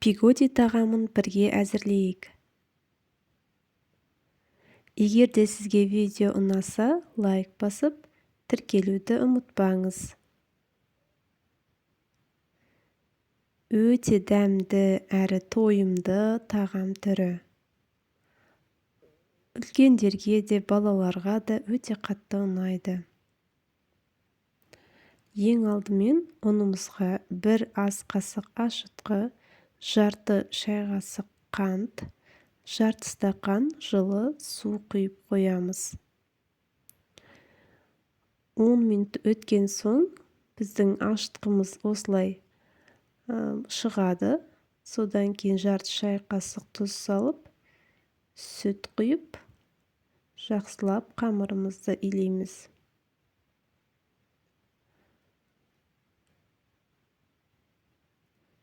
Пигоди тағамын бірге әзірлейік. Егер де сізге видео ұнаса, лайк басып, тіркелуді ұмытпаңыз. Өте дәмді әрі тойымды тағам түрі. Үлкендерге де, балаларға да өте қатты ұнайды. Ең алдымен ұнымызға 1 ас қасық ашытқы, жарты шай қасық қант, жарты стақан жылы су құйып қоямыз. 10 минут өткен соң біздің ашытқымыз осылай шығады. Содан кейін жарты шай қасық тұз салып, сүт құйып, жақсылап қамырымызды илейміз.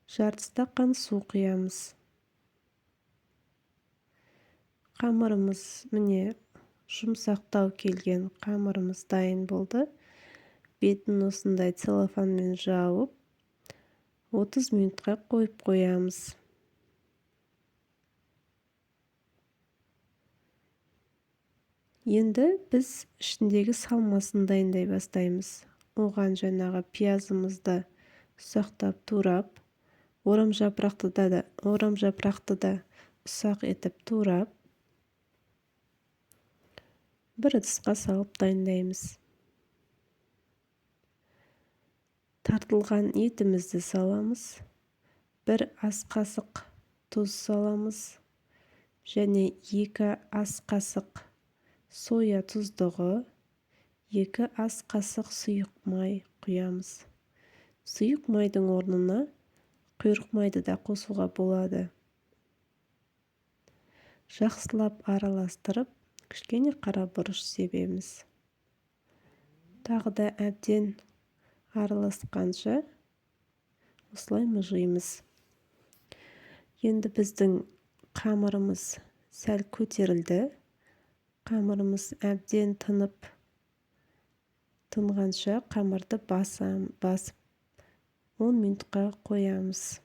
Жарты стақан су құямыз. Қамырымыз міне жұмсақтау келген қамырымыз дайын болды. Бетін осындай целлофанмен жауып, 30 минутқа қойып қоямыз. Енді біз ішіндегі салмасын дайындай бастаймыз. Оған жаңағы пиязымызды ұсақтап турап, орамжапырақты да ұсақ етіп турап, бір ыдысқа салып дайындаймыз. Тартылған етімізді саламыз. 1 ас қасық тұз саламыз. Және 2 ас қасық соя тұздығы, 2 ас қасық сұйық май құямыз. Сұйық майдың орнына құйрық майды да қосуға болады. Жақсылап араластырып, кішкене қара бұрыш себеміз. Тағы да әбден араласқанша осылай мұжимыз. Енді біздің қамырымыз сәл көтерілді. Қамырымыз әбден тынғанша қамырды басып 10 минутқа қоямыз.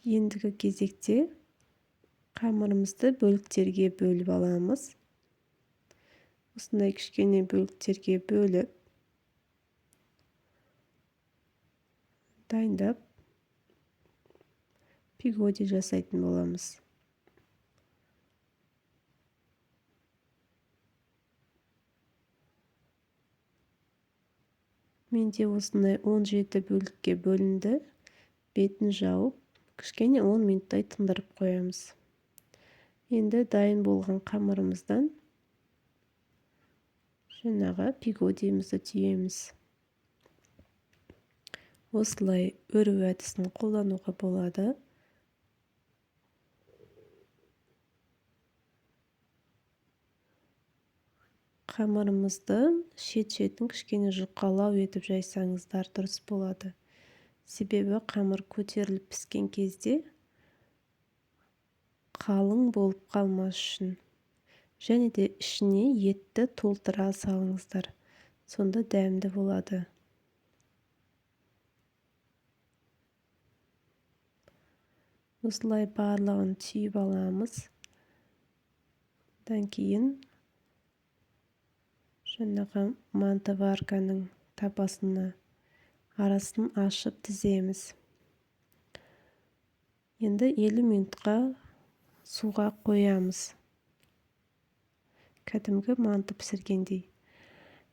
Ендігі кезекте қамырымызды бөліктерге бөліп аламыз. Осындай кішкене бөліктерге бөліп, дайындап, пигоди жасайтын боламыз. Менде осындай 17 бөлікке бөлінді. Бетін жауып, кішкене 10 минуттай тындырып қоямыз. Енді дайын болған қамырымыздан жаңағы пигодиімізді түйеміз. Осылай өру әдісін қолдануға болады. Қамырымызды шет-шетін кішкене жұқалау етіп жайсаңыздар дұрыс болады. Себебі қамыр көтеріліп піскен кезде қалың болып қалмас үшін. Және де ішіне етті толтыра салыңыздар. Сонда дәмді болады. Осылай барлығын түйіп аламыз. Одан кейін жаңағы мантыварканың тапасына арасын ашып тіземіз. Енді 50 минутқа суға қоямыз. Кәдімгі манты пісіргендей.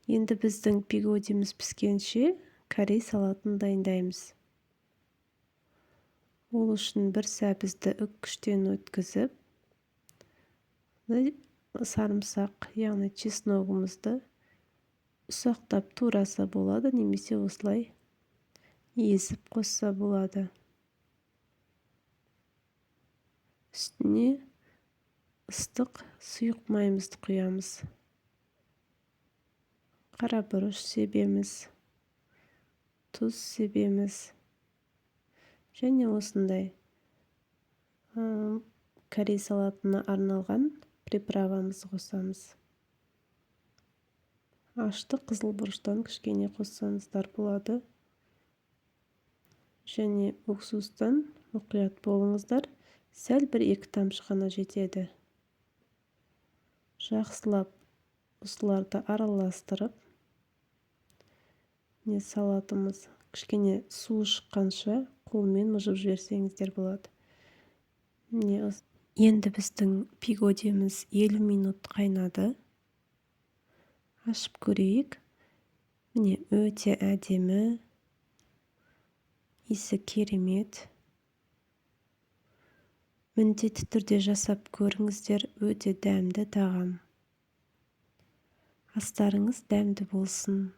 Енді біздің пигодиміз піскенше корей салатын дайындаймыз. Ол үшін бір сәбізді үккіштен өткізіп, сарымсақ, яғни чесногымызды ұсақтап тураса болады, немесе осылай езіп қосса болады. Үстіне ыстық сұйық майымызды құямыз. Қара бұрыш себеміз, тұз себеміз. Және осындай корей салатына арналған приправамызды қосамыз. Ашты қызыл бұрыштан кішкене қоссаңыздар болады. Және уксустан мұқият болыңыздар. Сәл 1-2 тамшы ғана жетеді. Жақсылап осыларды араластырып, салатымыз кішкене суы шыққанша қолмен мұжып жіберсеңіздер болады. Енді біздің пигодеміз 50 минут қайнады. Ашып көрейік. Өте әдемі, иісі керемет. Міндетті түрде жасап көріңіздер, өте дәмді тағам. Астарыңыз дәмді болсын.